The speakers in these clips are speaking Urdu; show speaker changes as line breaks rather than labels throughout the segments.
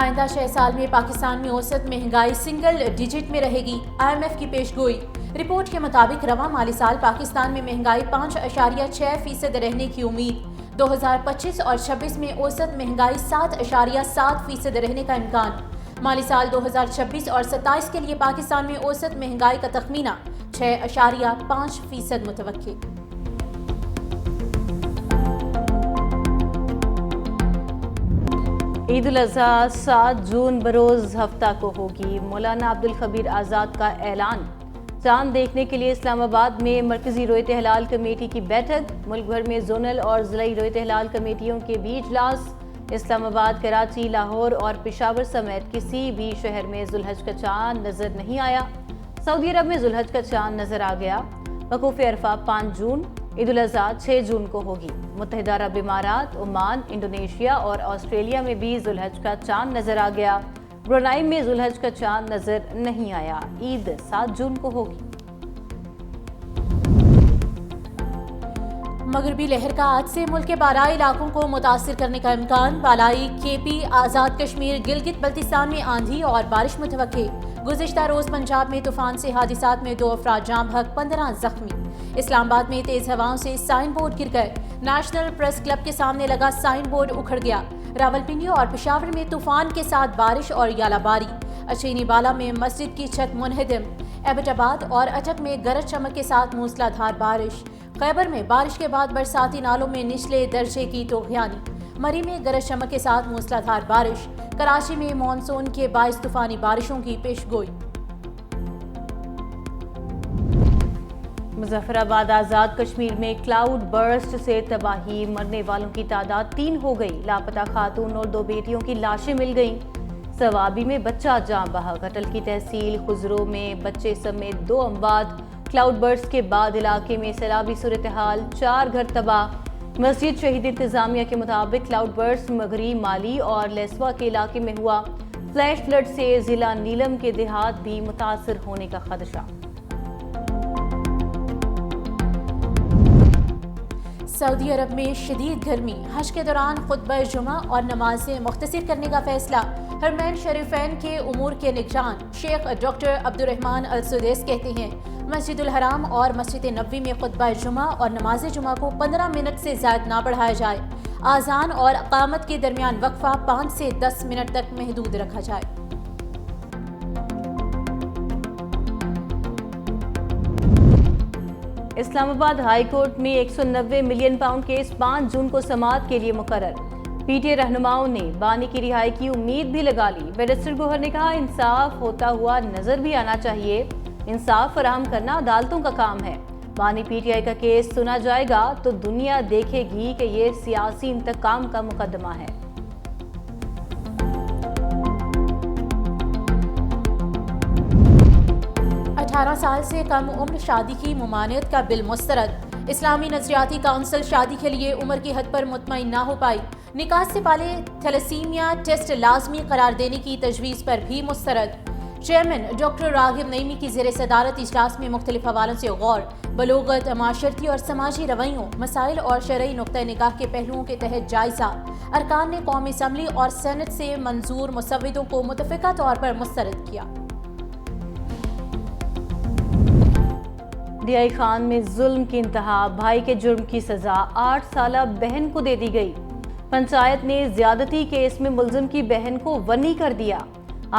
آئندہ 6 سال میں پاکستان میں اوسط مہنگائی سنگل ڈیجٹ میں رہے گی، IMF کی پیش گوئی۔ رپورٹ کے مطابق رواں مالی سال پاکستان میں مہنگائی 5.6% رہنے کی امید۔ 2025 اور 26 میں اوسط مہنگائی 7.7% رہنے کا امکان۔ مالی سال 2026 اور 27 کے لیے پاکستان میں اوسط مہنگائی کا تخمینہ 6.5% متوقع۔
عید الاضحیٰ 7 جون بروز ہفتہ کو ہوگی۔ مولانا عبدالخبیر آزاد کا اعلان۔ چاند دیکھنے کے لیے اسلام آباد میں مرکزی رویت ہلال کمیٹی کی بیٹھک۔ ملک بھر میں زونل اور ضلعی رویت ہلال کمیٹیوں کے بھی اجلاس۔ اسلام آباد، کراچی، لاہور اور پشاور سمیت کسی بھی شہر میں ذوالحج کا چاند نظر نہیں آیا۔ سعودی عرب میں ذوالحج کا چاند نظر آ گیا۔ وقوف عرفہ 5 جون، عید الاضحیٰ 6 جون کو ہوگی۔ متحدہ عرب امارات، عمان، انڈونیشیا اور آسٹریلیا میں بھی ذوالحج کا چاند نظر آ گیا۔ برونائی میں ذوالحج کا چاند نظر نہیں آیا۔ عید 7 جون کو ہوگی۔
مغربی لہر کا آج سے ملک کے بالائی علاقوں کو متاثر کرنے کا امکان۔ بالائی KP، آزاد کشمیر، گلگت بلتستان میں آندھی اور بارش متوقع۔ گزشتہ روز پنجاب میں طوفان سے حادثات میں 2 افراد جاں بحق، 15 زخمی۔ اسلام آباد میں تیز ہواؤں سے سائن بورڈ گر گئے۔ نیشنل پریس کلب کے سامنے لگا سائن بورڈ اکھڑ گیا۔ راولپنڈی اور پشاور میں طوفان کے ساتھ بارش اور یالہ باری۔ اچینی بالا میں مسجد کی چھت منہدم۔ ایبٹ آباد اور اٹک میں گرج چمک کے ساتھ موسلا دھار بارش۔ خیبر میں بارش کے بعد برساتی نالوں میں نچلے درجے کی طغیانی۔ مری میں گرج چمک کے ساتھ موسلا دھار بارش۔ کراچی میں مانسون کے باعث طوفانی بارشوں کی پیش گوئی۔
مظفر آباد، آزاد کشمیر میں کلاؤڈ برسٹ سے تباہی۔ مرنے والوں کی تعداد 3 ہو گئی۔ لاپتہ خاتون اور 2 بیٹیوں کی لاشیں مل گئیں۔ سوابی میں بچہ جاں بحق۔ اٹل کی تحصیل خزرو میں بچے سمیت 2 اموات۔ کلاؤڈ برسٹ کے بعد علاقے میں سیلابی صورتحال، 4 گھر تباہ۔ مسجد شہید انتظامیہ کے مطابق کلاؤڈ برسٹ مغری، مالی اور لیسوا کے علاقے میں ہوا۔ فلیش فلڈ سے ضلع نیلم کے دیہات بھی متاثر ہونے کا خدشہ۔
سعودی عرب میں شدید گرمی، حج کے دوران خطبہ جمعہ اور نمازیں مختصر کرنے کا فیصلہ۔ حرمین شریفین کے امور کے نگران شیخ ڈاکٹر عبدالرحمن السدیس کہتے ہیں مسجد الحرام اور مسجد نبوی میں خطبہ جمعہ اور نماز جمعہ کو 15 منٹ سے زائد نہ بڑھایا جائے۔ اذان اور اقامت کے درمیان وقفہ 5 سے 10 منٹ تک محدود رکھا جائے۔
اسلام آباد ہائی کورٹ میں 190 ملین پاؤنڈ کیس 5 جون کو سماعت کے لیے مقرر۔ PTA رہنماؤں نے بانی کی رہائی کی امید بھی لگا لی۔ بیرسٹر گوہر نے کہا انصاف ہوتا ہوا نظر بھی آنا چاہیے۔ انصاف فراہم کرنا عدالتوں کا کام ہے۔ بانی PTI کا کیس سنا جائے گا تو دنیا دیکھے گی کہ یہ سیاسی انتقام کا مقدمہ ہے۔
18 سال سے کم عمر شادی کی ممانعت کا بل مسترد۔ اسلامی نظریاتی کونسل شادی کے لیے عمر کی حد پر مطمئن نہ ہو پائی۔ نکاح سے پہلے تھیلیسیمیا ٹیسٹ لازمی قرار دینے کی تجویز پر بھی مسترد۔ چیئرمین ڈاکٹر راغب نعیمی کی زیر صدارت اجلاس میں مختلف حوالوں سے غور، بلوغت، معاشرتی اور سماجی رویوں، مسائل اور شرعی نقطہ نگاہ کے پہلوؤں کے تحت جائزہ۔ ارکان نے قومی اسمبلی اور سینٹ سے منظور مسودوں کو متفقہ طور پر مسترد کیا۔
DI خان میں ظلم کی انتہا، بھائی کے جرم کی سزا 8 سالہ بہن کو دے دی گئی۔ پنچایت نے زیادتی کیس میں ملزم کی بہن کو ونی کر دیا۔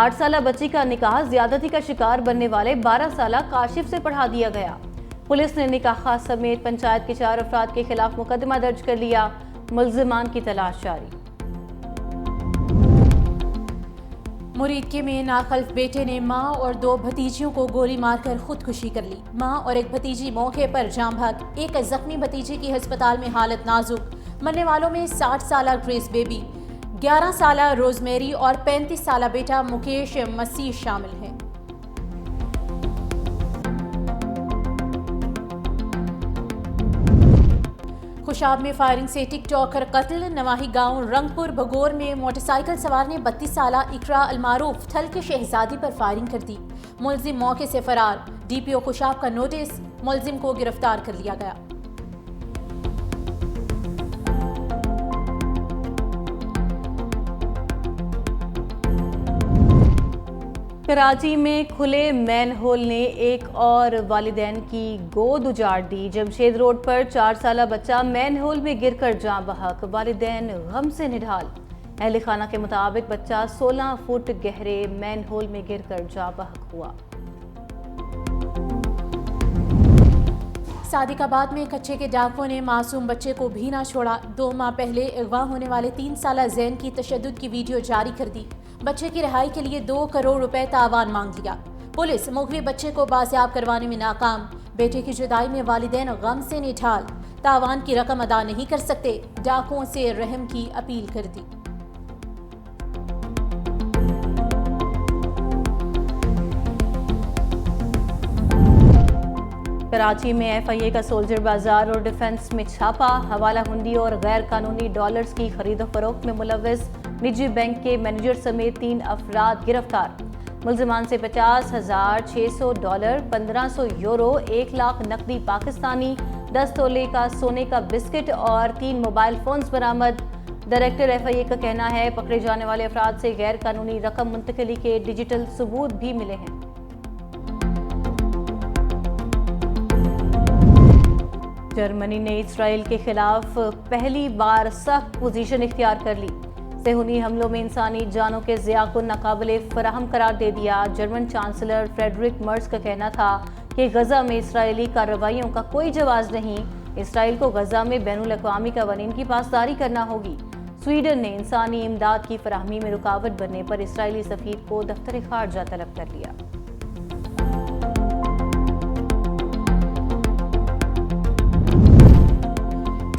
8 سالہ بچی کا نکاح زیادتی کا شکار بننے والے 12 سالہ کاشف سے پڑھا دیا گیا۔ پولیس نے نکاح خاص سمیت پنچایت کے 4 افراد کے خلاف مقدمہ درج کر لیا۔ ملزمان کی تلاش جاری۔
مریدکے میں ناخلف بیٹے نے ماں اور 2 بھتیجیوں کو گولی مار کر خودکشی کر لی۔ ماں اور ایک بھتیجی موقع پر جاں بحق، ایک زخمی بھتیجی کی ہسپتال میں حالت نازک۔ مرنے والوں میں 60 سالہ گریس بیبی، 11 سالہ روزمیری اور 35 سالہ بیٹا مکیش مسیح شامل ہیں۔ خوشاب میں فائرنگ سے ٹک ٹاکر قتل، نواحی گاؤں رنگپور بگور میں موٹر سائیکل سوار نے 32 سالہ اقرا المعروف تھل کے شہزادی پر فائرنگ کر دی۔ ملزم موقع سے فرار، DPO خوشاب کا نوٹس، ملزم کو گرفتار کر لیا گیا۔
کراچی میں کھلے مین ہول نے ایک اور والدین کی گود اجاڑ دی۔ جمشید روڈ پر 4 سالہ بچہ مین ہول میں گر کر جاں بحق، والدین غم سے نڈھال۔ اہل خانہ کے مطابق بچہ 16 فٹ گہرے مین ہول میں گر کر جاں بحق ہوا۔
صادق آباد میں کچے کے ڈاکوؤں نے معصوم بچے کو بھی نہ چھوڑا۔ 2 ماہ پہلے اغوا ہونے والے 3 سالہ زین کی تشدد کی ویڈیو جاری کر دی۔ بچے کی رہائی کے لیے 2 کروڑ روپے تاوان مانگ لیا۔ پولیس مغوی بچے کو بازیاب کروانے میں ناکام۔ بیٹے کی جدائی میں والدین غم سے نڈھال، تاوان کی رقم ادا نہیں کر سکتے، ڈاکوؤں سے رحم کی اپیل کر دی۔
کراچی میں ایف آئی اے کا سولجر بازار اور ڈیفنس میں چھاپا، حوالہ ہندی اور غیر قانونی ڈالرز کی خرید و فروخت میں ملوث نجی بینک کے مینیجر سمیت 3 افراد گرفتار۔ ملزمان سے 50,600 ڈالر، 1500 یورو، 1 لاکھ نقدی پاکستانی، 10 تولے کا سونے کا بسکٹ اور 3 موبائل فونز برآمد۔ ڈائریکٹر ایف آئی اے کا کہنا ہے پکڑے جانے والے افراد سے غیر قانونی رقم منتقلی کے ڈیجیٹل ثبوت بھی ملے ہیں۔ جرمنی نے اسرائیل کے خلاف پہلی بار سخت پوزیشن اختیار کر لی۔ صہیونی حملوں میں انسانی جانوں کے ضیاع کو ناقابل فراہم قرار دے دیا۔ جرمن چانسلر فریڈرک مرز کا کہنا تھا کہ غزہ میں اسرائیلی کارروائیوں کا کوئی جواز نہیں۔ اسرائیل کو غزہ میں بین الاقوامی قوانین کی پاسداری کرنا ہوگی۔ سویڈن نے انسانی امداد کی فراہمی میں رکاوٹ بننے پر اسرائیلی سفیر کو دفتر خارجہ طلب کر لیا۔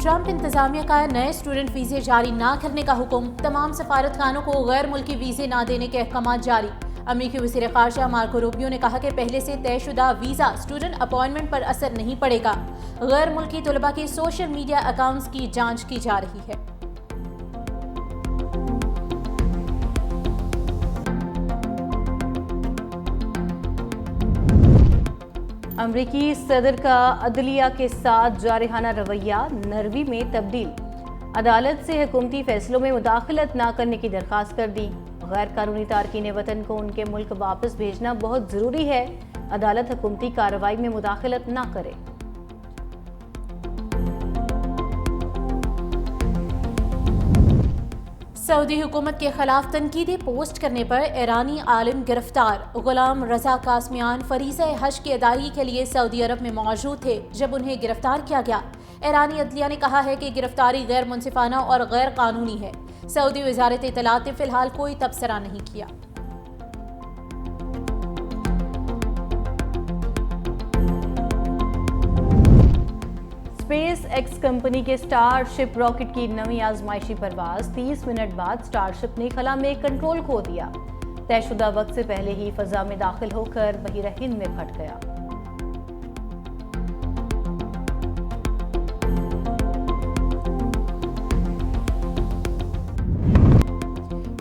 ٹرمپ انتظامیہ کا نئے اسٹوڈنٹ ویزے جاری نہ کرنے کا حکم، تمام سفارتخانوں کو غیر ملکی ویزے نہ دینے کے احکامات جاری۔ امریکی وزیر خارجہ مارکو روبیو نے کہا کہ پہلے سے طے شدہ ویزا اسٹوڈنٹ اپائنٹمنٹ پر اثر نہیں پڑے گا۔ غیر ملکی طلباء کے سوشل میڈیا اکاؤنٹس کی جانچ کی جا رہی ہے۔
امریکی صدر کا عدلیہ کے ساتھ جارحانہ رویہ، نروی میں تبدیل۔ عدالت سے حکومتی فیصلوں میں مداخلت نہ کرنے کی درخواست کر دی۔ غیر قانونی تارکین وطن کو ان کے ملک واپس بھیجنا بہت ضروری ہے۔ عدالت حکومتی کارروائی میں مداخلت نہ کرے۔
سعودی حکومت کے خلاف تنقیدی پوسٹ کرنے پر ایرانی عالم گرفتار۔ غلام رضا قاسمیان فریضہ حج کی ادائیگی کے لیے سعودی عرب میں موجود تھے جب انہیں گرفتار کیا گیا۔ ایرانی عدلیہ نے کہا ہے کہ گرفتاری غیر منصفانہ اور غیر قانونی ہے۔ سعودی وزارت اطلاعات نے فی الحال کوئی تبصرہ نہیں کیا۔
اسپیس ایکس کمپنی کے سٹار شپ راکٹ کی نئی آزمائشی پرواز، 30 منٹ بعد سٹار شپ نے خلا میں کنٹرول کھو دیا۔ طے شدہ وقت سے پہلے ہی فضا میں داخل ہو کر بحیرہ ہند میں پھٹ گیا۔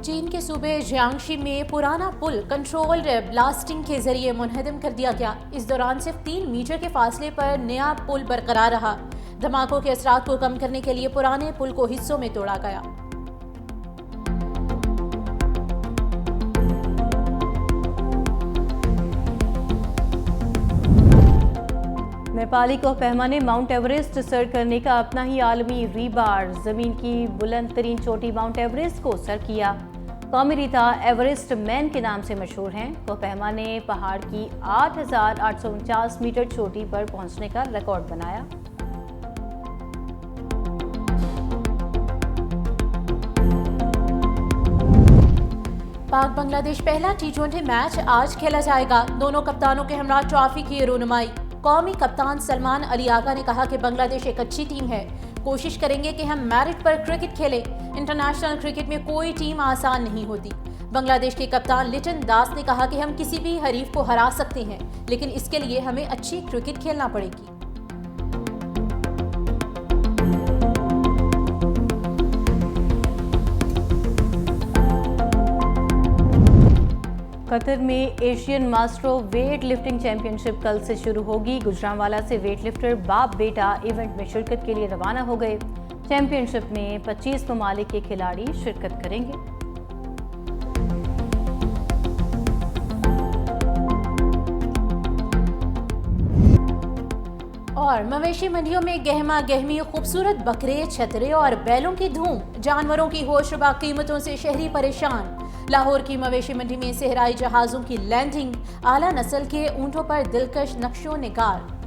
چین کے صوبے جیانگشی میں پرانا پل کنٹرولڈ بلاسٹنگ کے ذریعے منہدم کر دیا گیا۔ اس دوران صرف 3 میٹر کے فاصلے پر نیا پل برقرار رہا۔ دھماکوں کے اثرات کو کم کرنے کے لیے پرانے پل کو حصوں میں توڑا گیا۔
نیپالی کوہ پیما نے ماؤنٹ ایوریسٹ سر کرنے کا اپنا ہی عالمی ریبار، زمین کی بلند ترین چوٹی ماؤنٹ ایوریسٹ کو سر کیا۔ قومی ریتا ایوریسٹ مین کے نام سے مشہور ہیں۔ کوہ پیما نے پہاڑ کی 8,849 میٹر چوٹی پر پہنچنے کا ریکارڈ بنایا۔
پاک بنگلہ دیش پہلا T20 میچ آج کھیلا جائے گا۔ دونوں کپتانوں کے ہمراہ ٹرافی کی رونمائی۔ قومی کپتان سلمان علی آغا نے کہا کہ بنگلہ دیش ایک اچھی ٹیم ہے، کوشش کریں گے کہ ہم میرٹ پر کرکٹ کھیلیں۔ انٹرنیشنل کرکٹ میں کوئی ٹیم آسان نہیں ہوتی۔ بنگلہ دیش کے کپتان لٹن داس نے کہا کہ ہم کسی بھی حریف کو ہرا سکتے ہیں، لیکن اس کے لیے ہمیں اچھی کرکٹ کھیلنا پڑے گی۔
قطر میں ایشین ماسٹرو ویٹ لفٹنگ چیمپئن شپ کل سے شروع ہوگی۔ گجرانوالہ سے ویٹ لفٹر باپ بیٹا ایونٹ میں شرکت کے لیے روانہ ہو گئے۔ چیمپئن شپ میں 25 ممالک کے کھلاڑی شرکت کریں گے۔
اور مویشی منڈیوں میں گہما گہمی خوبصورت بکرے، چھترے اور بیلوں کی دھوم، جانوروں کی ہوش ربا قیمتوں سے شہری پریشان۔ لاہور کی مویشی منڈی میں صحرائی جہازوں کی لینڈنگ، اعلیٰ نسل کے اونٹوں پر دلکش نقش و نگار۔